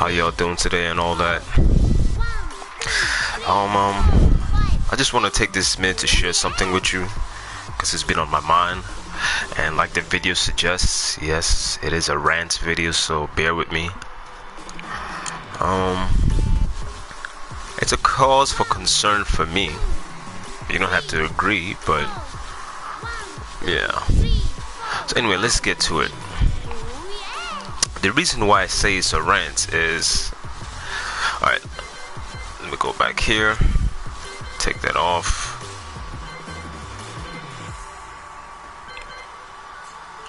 how y'all doing today and all that. I just want to take this minute to share something with you because it's been on my mind, and like the video suggests, yes, it is a rant video, so bear with me. It's a cause for concern for me. You don't have to agree, but yeah. So anyway, let's get to it. The reason why I say it's a rant is, alright, let me go back here, take that off.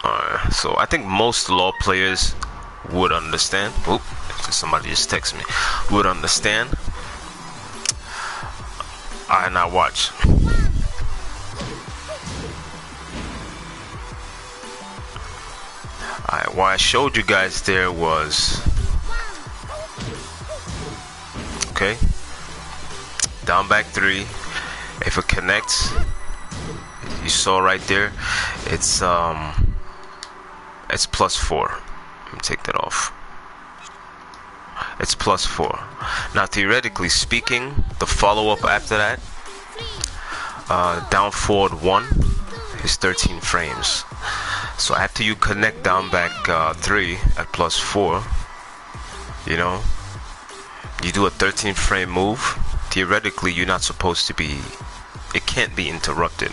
Alright, so I think most law players would understand. Oop, somebody just texted me. Would understand. Alright, now watch. Alright, what I showed you guys there was, okay, down back 3. If it connects, you saw right there, it's +4. Let me take that off. It's +4. Now theoretically speaking, the follow-up after that, down forward 1 is 13 frames. So after you connect down back 3 at +4, you know, you do a 13 frame move. Theoretically, you're not supposed to be, it can't be interrupted.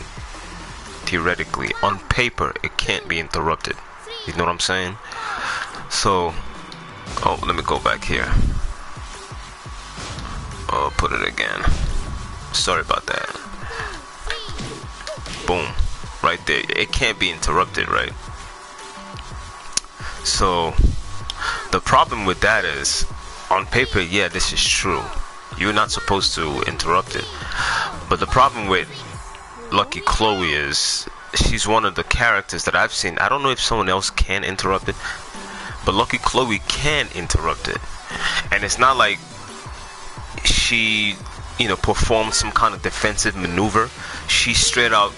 Theoretically, on paper, it can't be interrupted. You know what I'm saying? So, oh, let me go back here. Oh, put it again. Sorry about that. Boom. Right there. It can't be interrupted, right? So, the problem with that is, on paper, yeah, this is true. You're not supposed to interrupt it. But the problem with Lucky Chloe is, she's one of the characters that I've seen. I don't know if someone else can interrupt it, but Lucky Chloe can interrupt it. And it's not like she, you know, performs some kind of defensive maneuver. She straight up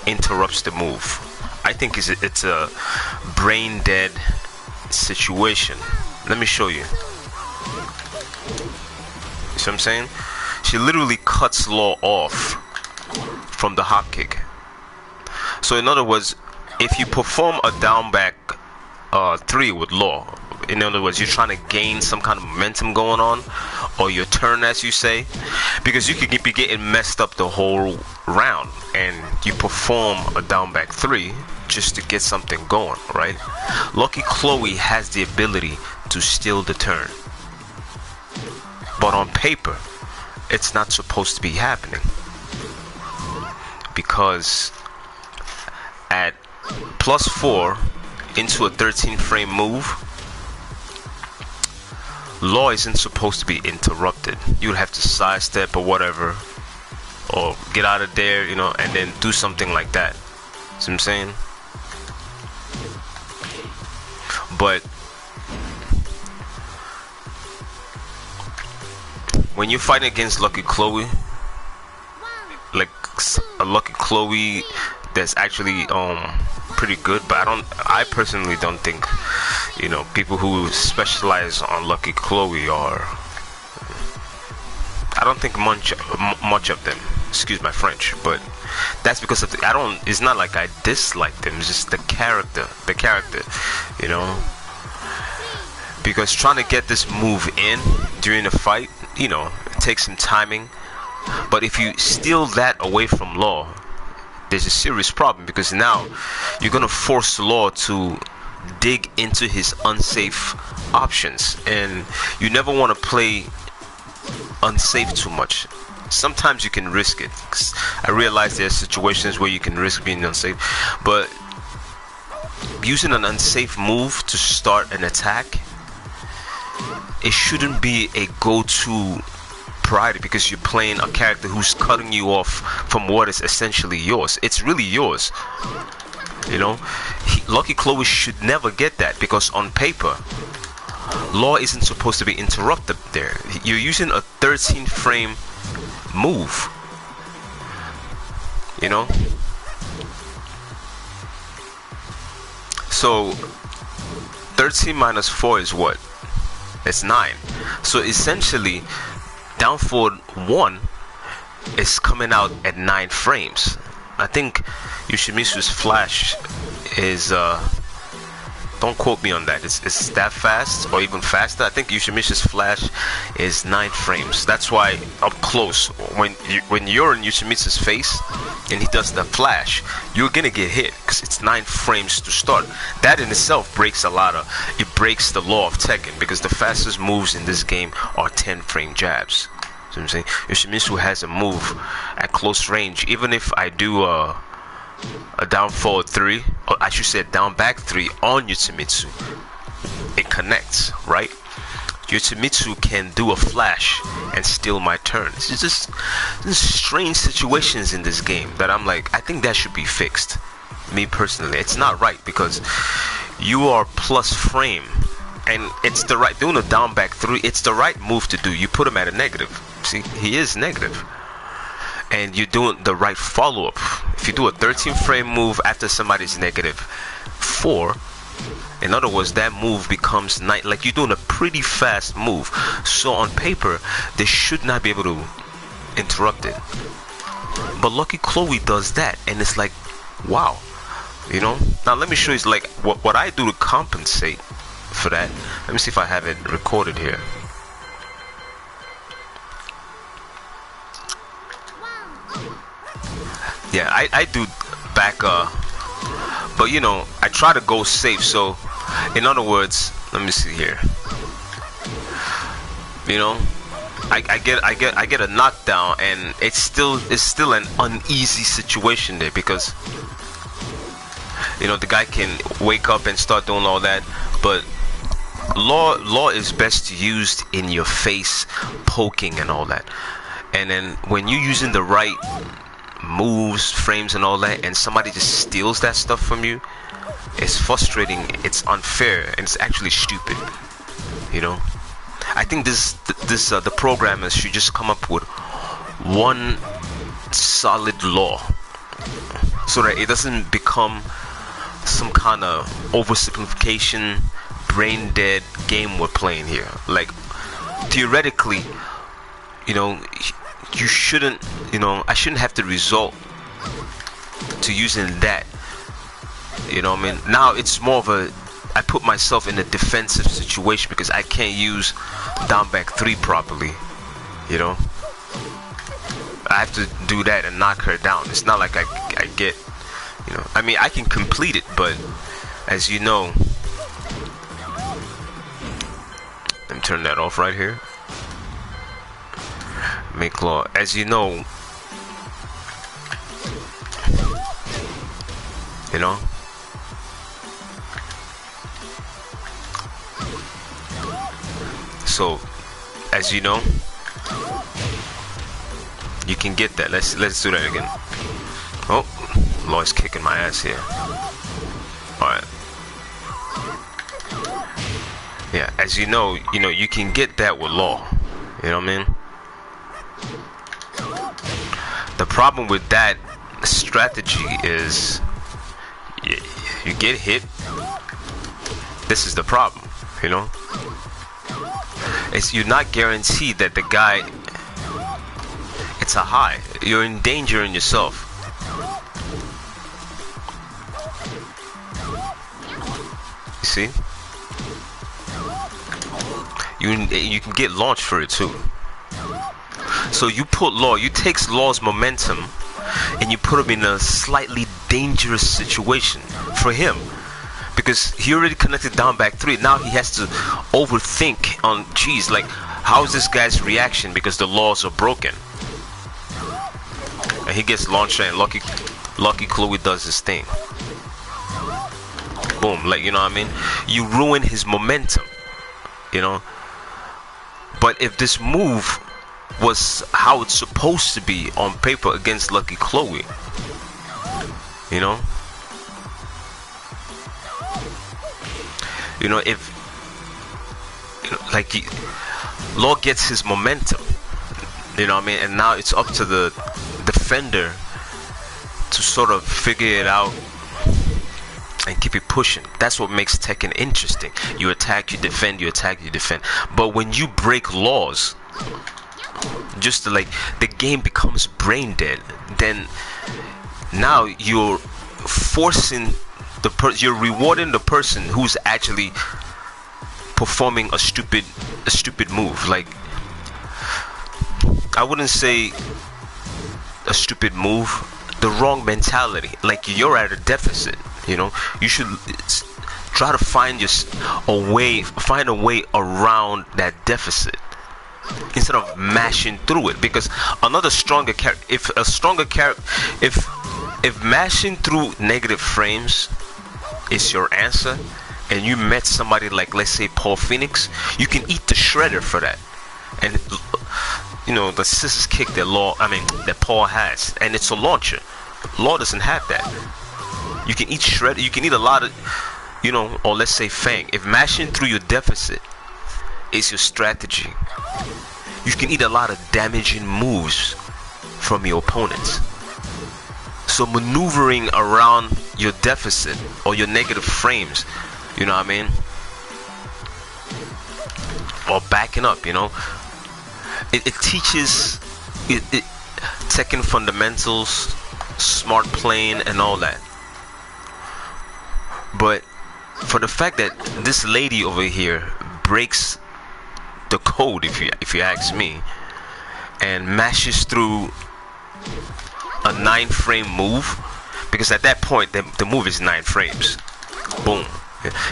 interrupts the move. I think it's a brain dead situation. Let me show you. You see what I'm saying? She literally cuts Law off from the hop kick. So in other words, if you perform a down back 3 with Law, in other words, you're trying to gain some kind of momentum going on, or your turn, as you say, because you could be getting messed up the whole round, and you perform a down back 3 just to get something going, right? Lucky Chloe has the ability to steal the turn, but on paper, it's not supposed to be happening, because at +4 into a 13 frame move, Law isn't supposed to be interrupted. You'd have to sidestep or whatever, or get out of there, you know, and then do something like that. See what I'm saying? But when you fight against Lucky Chloe, like a Lucky Chloe that's actually pretty good, but I personally don't think, you know, people who specialize on Lucky Chloe are, I don't think much of them, excuse my French, but that's because of it's not like I dislike them, it's just the character, you know, because trying to get this move in during a fight, you know, it takes some timing. But if you steal that away from Law, there's a serious problem, because now you're gonna force Law to dig into his unsafe options, and you never want to play unsafe too much. Sometimes you can risk it. I realize there are situations where you can risk being unsafe, but using an unsafe move to start an attack, it shouldn't be a go-to priority, because you're playing a character who's cutting you off from what is essentially yours. It's really yours, you know. Lucky Chloe should never get that, because on paper, Law isn't supposed to be interrupted there. You're using a 13 frame move, you know. So 13 minus 4 is what? It's 9. So essentially, down forward 1 is coming out at 9 frames. I think Yoshimitsu's flash is don't quote me on that. It's that fast or even faster. I think Yoshimitsu's flash is 9 frames. That's why up close, when you're in Yoshimitsu's face and he does the flash, you're gonna get hit because it's 9 frames to start. That in itself breaks it breaks the law of Tekken, because the fastest moves in this game are 10 frame jabs. So I'm saying Yoshimitsu has a move at close range. Even if I do a down forward 3, or I should say down back 3 on Yoshimitsu, it connects, right? Yoshimitsu can do a flash and steal my turn. It's just strange situations in this game that I'm like, I think that should be fixed. Me personally, it's not right, because you are plus frame, and it's the right, doing a down back 3, it's the right move to do. You put him at a negative. See, he is negative. And you're doing the right follow-up. If you do a 13 frame move after somebody's negative 4, in other words, that move becomes like you're doing a pretty fast move. So on paper, they should not be able to interrupt it. But Lucky Chloe does that, and it's like, wow, you know. Now let me show you like what I do to compensate for that. Let me see if I have it recorded here. Yeah, I do back but you know, I try to go safe. So in other words, let me see here, you know, I get a knockdown, and it's still an uneasy situation there, because you know the guy can wake up and start doing all that, but law is best used in your face, poking and all that. And then when you're using the right moves, frames and all that, and somebody just steals that stuff from you, it's frustrating, it's unfair, and it's actually stupid, you know. I think the programmers should just come up with one solid law, so that it doesn't become some kind of oversimplification, brain dead game we're playing here. Like, theoretically, you know, you shouldn't, you know, I shouldn't have to resort to using that, you know what I mean? Now it's more of a, I put myself in a defensive situation because I can't use down back 3 properly, you know. I have to do that and knock her down. It's not like I get, you know, I mean, I can complete it, but as you know, let me turn that off right here. Make law. As you know, so as you know, you can get that. Let's do that again. Oh, law is kicking my ass here. All right. Yeah, as you know, you can get that with law. You know what I mean? The problem with that strategy is you get hit. This is the problem, you know. You're not guaranteed that the guy. It's a high. You're endangering yourself. You see? You can get launched for it too. So you put Law, you take Law's momentum and you put him in a slightly dangerous situation for him, because he already connected down back 3. Now he has to overthink on, geez, like, how is this guy's reaction, because the laws are broken. And he gets launched, and Lucky Chloe does his thing. Boom, like, you know what I mean? You ruin his momentum, you know? But if this move was how it's supposed to be on paper against Lucky Chloe, you know, if, like, Law gets his momentum, you know what I mean, and now it's up to the defender to sort of figure it out and keep it pushing. That's what makes Tekken interesting. You attack, you defend, you attack, you defend. But when you break laws, just to, like, the game becomes brain dead. Then now you're forcing you're rewarding the person who's actually performing a stupid move. Like, I wouldn't say a stupid move, the wrong mentality. Like, you're at a deficit, you know. You should try to find a way around that deficit instead of mashing through it. Because another stronger character, if mashing through negative frames is your answer, and you met somebody like, let's say, Paul Phoenix, you can eat the shredder for that. And you know, the scissors kick that Paul has, and it's a launcher. Law doesn't have that. You can eat shredder. You can eat a lot of, you know, or let's say Fang. If mashing through your deficit is your strategy, you can eat a lot of damaging moves from your opponents. So maneuvering around your deficit or your negative frames, you know what I mean, or backing up, you know, it teaches Tekken fundamentals, smart playing, and all that. But for the fact that this lady over here breaks the code, if you ask me, and mashes through a 9-frame move, because at that point the move is 9 frames. Boom.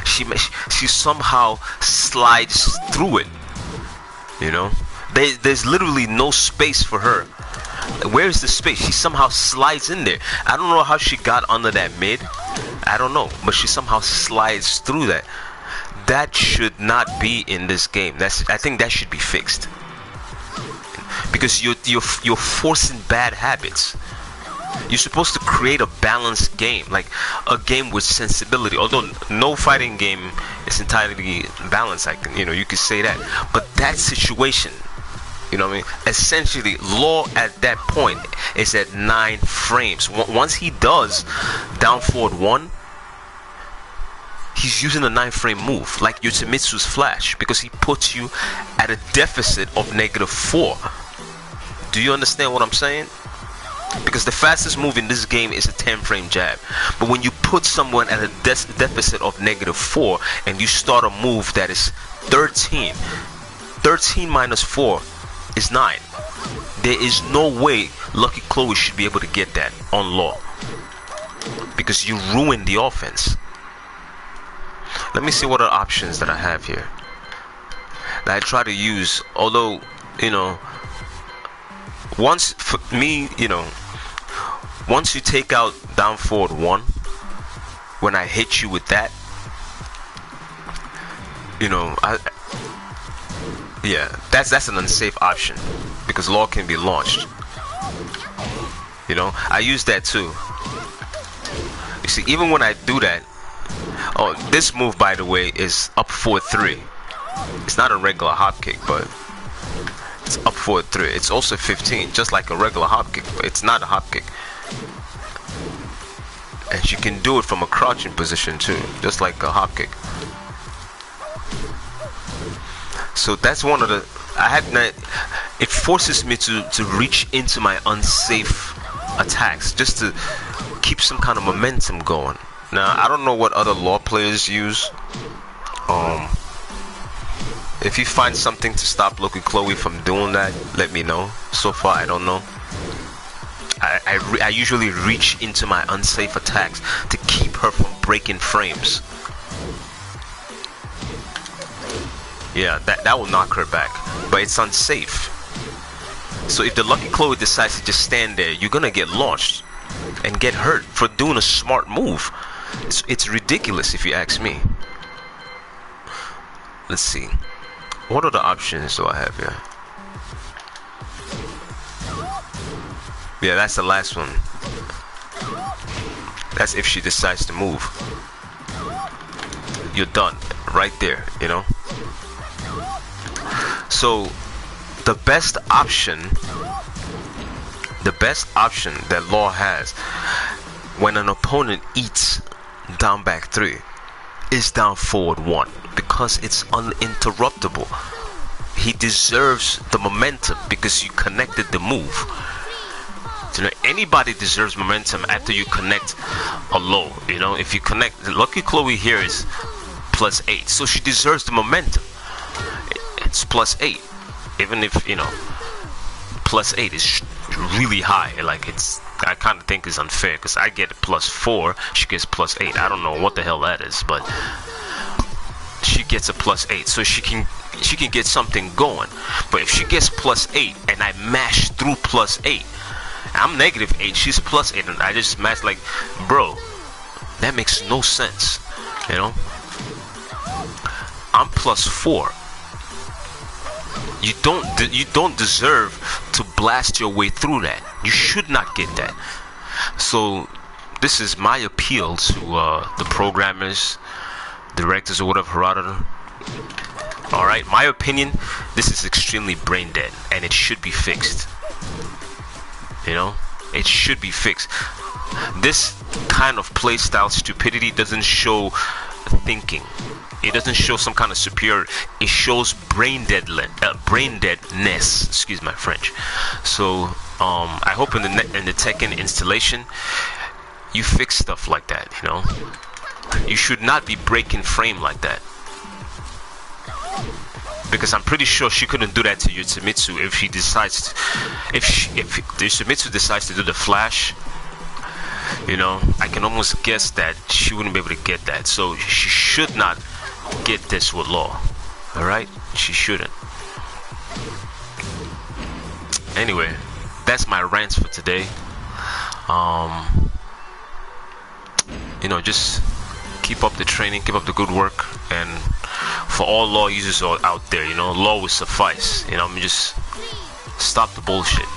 She somehow slides through it. You know, there's literally no space for her. Where is the space? She somehow slides in there. I don't know how she got under that mid. I don't know, but she somehow slides through that. That should not be in this game. I think that should be fixed, because you're forcing bad habits. You're supposed to create a balanced game, like a game with sensibility. Although no fighting game is entirely balanced, you could say that. But that situation, you know what I mean? Essentially, Law at that point is at 9 frames. Once he does down forward 1, he's using a 9-frame move, like Yoshimitsu's flash, because he puts you at a deficit of -4. Do you understand what I'm saying? Because the fastest move in this game is a 10-frame jab. But when you put someone at a deficit of -4 and you start a move that is 13 minus 4 is 9. There is no way Lucky Chloe should be able to get that on Law, because you ruin the offense. Let me see what are options that I have here that I try to use. Although, you know, once you take out down forward 1, when I hit you with that, you know, that's an unsafe option, because Law can be launched. You know, I use that too. You see, even when I do that, oh, this move, by the way, is up 4-3. It's not a regular hop kick, but it's up 4-3. It's also 15, just like a regular hop kick, but it's not a hop kick. And you can do it from a crouching position too, just like a hop kick. So that's one of the, it forces me to reach into my unsafe attacks just to keep some kind of momentum going. Now, I don't know what other Law players use. If you find something to stop Lucky Chloe from doing that, let me know. So far, I don't know. I usually reach into my unsafe attacks to keep her from breaking frames. Yeah, that will knock her back, but it's unsafe. So if the Lucky Chloe decides to just stand there, you're gonna get launched and get hurt for doing a smart move. It's ridiculous, if you ask me. Let's see. What other options do I have here? Yeah, that's the last one. That's if she decides to move. You're done right there, you know? So the best option that Law has when an opponent eats down back 3 is down forward 1 because it's uninterruptible. He deserves the momentum because you connected the move. You know, anybody deserves momentum after you connect a low. You know, if you connect, Lucky Chloe here is +8, so she deserves the momentum. It's +8, even if, you know, +8 is really high. Like, it's, I kind of think it's unfair because I get +4, she gets +8. I don't know what the hell that is, but she gets a +8, so she can get something going. But if she gets +8 and I mash through +8, I'm -8, she's +8, and I just match, like, bro, that makes no sense. You know, I'm +4. You don't deserve to blast your way through that. You should not get that. So this is my appeal to the programmers, directors, or whatever, Harada. All right, my opinion, this is extremely brain dead, and it should be fixed. You know, it should be fixed. This kind of playstyle stupidity doesn't show thinking. It doesn't show some kind of superior. It shows brain deadness. Excuse my French. So I hope in the Tekken installation you fix stuff like that. You know, you should not be breaking frame like that. Because I'm pretty sure she couldn't do that to Yoshimitsu if she decides, if Yoshimitsu decides to do the flash. You know, I can almost guess that she wouldn't be able to get that. So she should not get this with Law. All right, she shouldn't. Anyway, that's my rants for today. You know, just keep up the training, keep up the good work, and for all Law users out there, you know, Law will suffice. You know, I mean, just stop the bullshit.